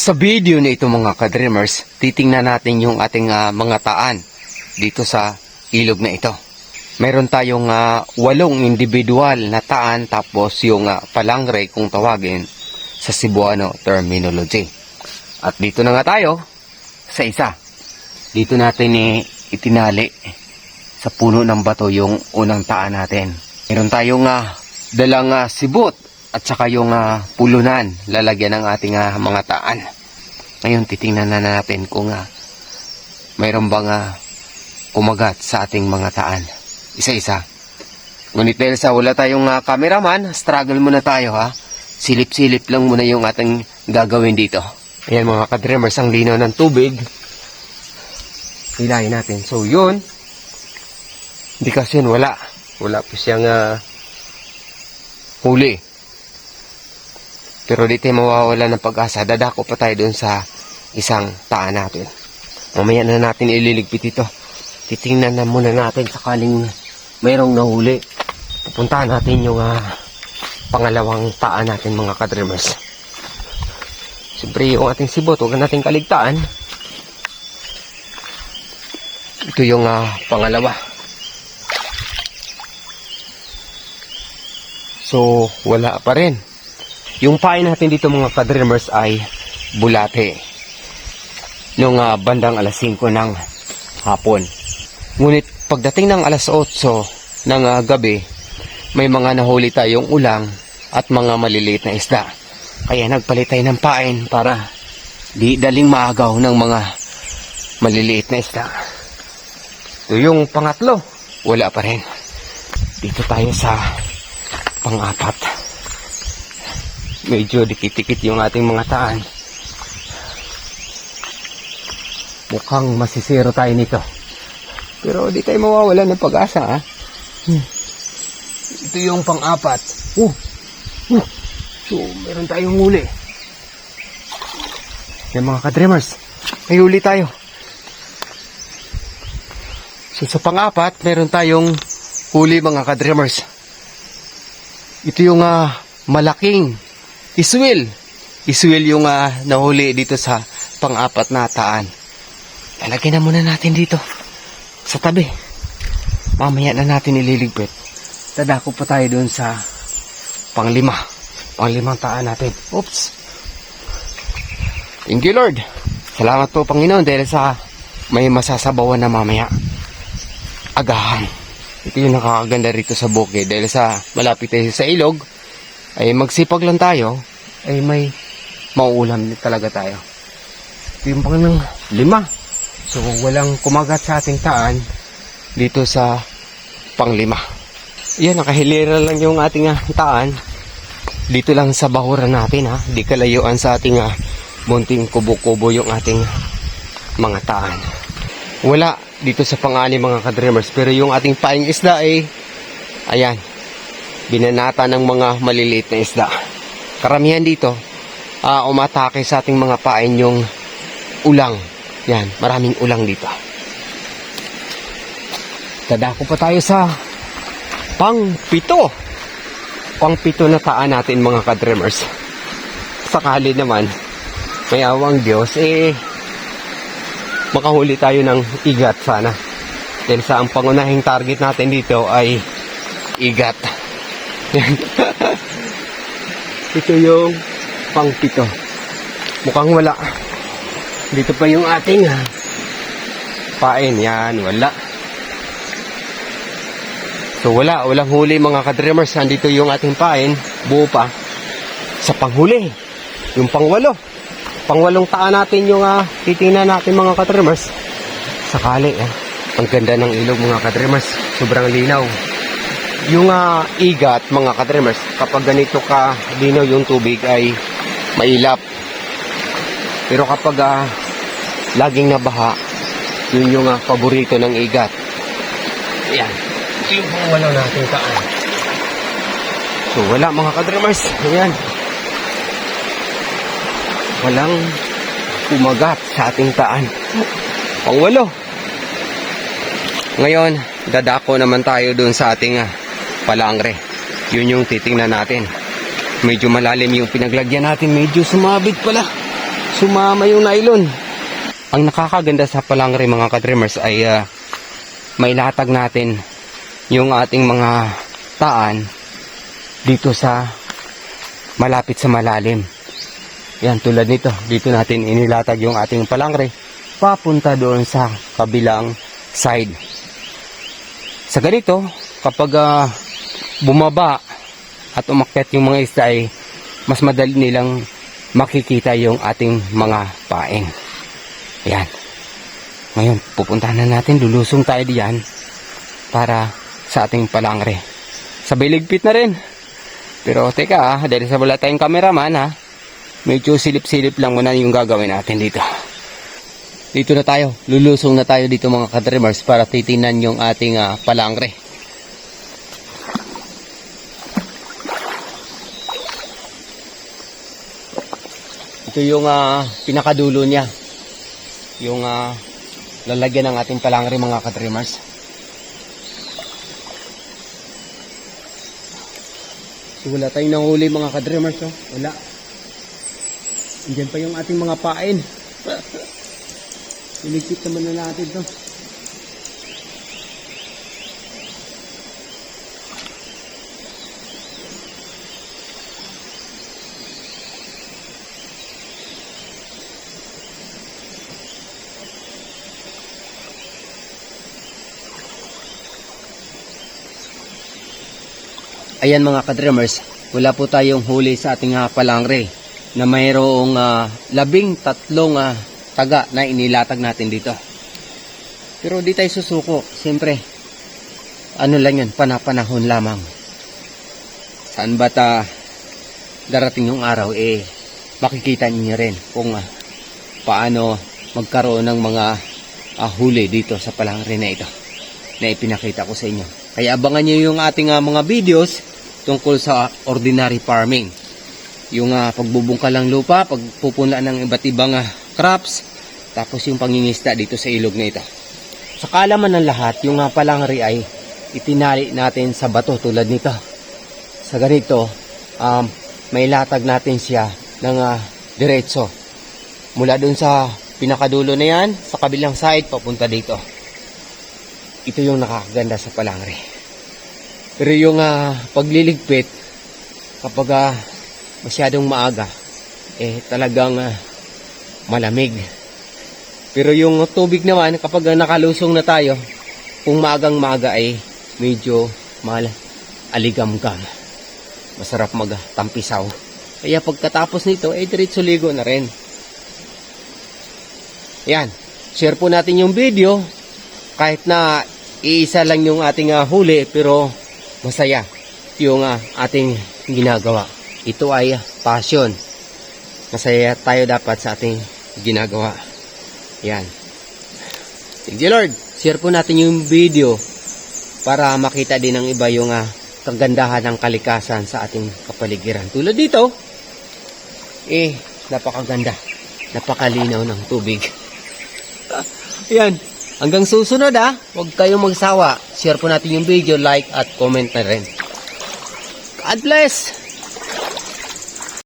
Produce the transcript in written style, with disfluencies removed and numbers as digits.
Sa video na ito mga ka-dreamers, titingnan natin yung ating mga taan dito sa ilog na ito. Meron tayong 8 individual na taan tapos yung palangre kung tawagin sa Cebuano terminology. At dito na nga tayo sa isa. Dito natin itinali sa puno ng bato yung unang taan natin. Meron tayong dalang sibot at saka yung pulunan lalagyan ng ating mga taan. Ngayon titingnan na natin kung mayroon bang kumagat sa ating mga taan. Isa-isa. Ngunit dahil sa wala tayong cameraman, struggle muna tayo ha. Silip-silip lang muna yung ating gagawin dito. Ayan mga ka-dreamers, ang linaw ng tubig. Hilahin natin. So yun. Hindi kasi yun, wala. Wala po siyang huli. Pero di tayo mawawala ng pag-asa. Dadako pa tayo dun sa isang taan natin. Mamaya na natin ililigpit ito. Titingnan na muna natin sakaling mayroong nahuli. Pupuntahan natin yung pangalawang taan natin mga ka-dreamers. Siyempre yung ating sibot, huwag natin kaligtaan. Ito yung pangalawa. So wala pa rin. Yung pain natin dito mga ka-dreamers ay bulate. Nung bandang alas 5 ng hapon. Ngunit pagdating ng alas 8 ng gabi, may mga nahuli tayong ulang at mga maliliit na isda. Kaya nagpalit tayo ng pain para di daling maagaw ng mga maliliit na isda. Ito yung pangatlo. Wala pa rin. Dito tayo sa pang-apat. Medyo dikit-dikit yung ating mga taan. Mukhang masisiro tayo nito. Pero di tayo mawawala ng pag-asa ha. Ito yung pang-apat. So meron tayong huli. Yan mga ka-dreamers, may huli tayo. So sa pang-apat, meron tayong huli mga ka-dreamers. Ito yung malaking iswil. Iswil yung nahuli dito sa pang-apat na taan. Lalagyan na muna natin dito sa tabi. Mamaya na natin ililigpit. Dadako pa tayo dun sa panglimang taan natin. Oops. Thank you Lord. Salamat po Panginoon dahil sa may masasabawan na mamaya. Agahan. Ito yung nakakaganda rito sa bukid. Dahil sa malapit tayo sa ilog, ay magsipag lang tayo, ay may mauulam talaga tayo. Ito yung pang 5. So walang kumagat sa ating taan dito sa pang-5. Yan, nakahilera lang yung ating taan. Dito lang sa bahuran natin ha. Di kalayuan sa ating munting kubo-kubo yung ating mga taan. Wala dito sa pang-6 mga ka-dreamers. Pero yung ating paing isda ay ayan, binanata ng mga maliliit na isda. Karamihan dito umatake sa ating mga pain yung ulang. Yan, maraming ulang dito. Dadako pa tayo sa pang-7. Pang-7 na taan natin mga ka-dreamers. Sakali naman, may awang Diyos, makahuli tayo ng igat sana. Dahil sa ang pangunahing target natin dito ay igat. Ito yung pang-7. Mukhang wala. Dito pa yung ating pain. Yan, wala. So walang huli mga ka-dreamers. Andito yung ating pain. Buo pa. Sa panghuli. Yung pang-8. Pang-8 taan natin yung titingnan natin mga ka-dreamers. Sakali. Ang ganda ng ilog mga ka-dreamers. Sobrang linaw. Yung igat mga ka-dreamers, kapag ganito ka linaw yung tubig ay mailap. Pero kapag laging nabaha, yun yung paborito ng igat. Ayan. Ito yung pang-8 natin taan. So wala mga ka-dreamers. Ayan. Walang kumagat sa ating taan. Pang-8. Ngayon, dadako naman tayo dun sa ating palangre. Yun yung titingnan natin. Medyo malalim yung pinaglagyan natin. Medyo sumabit pala. sumama yung nylon. Ang nakakaganda sa palangre mga ka-dreamers ay mailatag natin yung ating mga taan dito sa malapit sa malalim. Yan, tulad nito. Dito natin inilatag yung ating palangre papunta doon sa kabilang side. Sa ganito, kapag bumaba at umakyat yung mga isda ay mas madali nilang makikita yung ating mga pain. Ayan. Ngayon, pupuntahan na natin. Lulusong tayo diyan para sa ating palangre. Sabay ligpit na rin. Pero teka dahil sa wala tayong cameraman medyo silip-silip lang muna yung gagawin natin dito. Dito na tayo. Lulusong na tayo dito mga ka-dreamers para titinan yung ating palangre. Ito yung pinakadulo niya. Yung lalagyan ng ating palangre mga ka-dreamers. So wala tayong nahuli mga ka-dreamers. Wala. Andiyan pa yung ating mga pain. Iligpit naman na natin to. Ayan mga ka-dreamers, wala po tayong huli sa ating palangre na mayroong 13 taga na inilatag natin dito. Pero di tayo susuko, siyempre ano lang yun, panahon lamang. Saan ba darating yung araw makikita niyo rin kung paano magkaroon ng mga huli dito sa palangre na ito na ipinakita ko sa inyo. Kaya abangan nyo yung ating mga videos tungkol sa ordinary farming. Yung pagbubungkal ng lupa, pagpupunan ng iba't ibang crops, tapos yung pangingisda dito sa ilog na ito. Sa kaalaman ng lahat, yung palangre ay itinali natin sa bato tulad nito. Sa ganito, may latag natin siya ng diretso. Mula dun sa pinakadulo na yan, sa kabilang side, papunta dito. Ito yung nakakaganda sa palangre. Pero yung pagliligpit, kapag masyadong maaga, talagang malamig. Pero yung tubig naman, kapag nakalusong na tayo, kung maagang-maaga ay medyo aligamgam. Masarap magtampisaw. Kaya pagkatapos nito, diretso ligo na rin. Yan. Share po natin yung video. Kahit na iisa lang yung ating huli, pero masaya yung ating ginagawa. Ito ay passion. Masaya tayo dapat sa ating ginagawa. Yan. Thank you Lord. Share po natin yung video para makita din ng iba yung kagandahan ng kalikasan sa ating kapaligiran. Tulad dito, napakaganda. Napakalinaw ng tubig. Yan. Hanggang susunod huwag kayong magsawa. Share po natin yung video, like at comment na rin. God bless!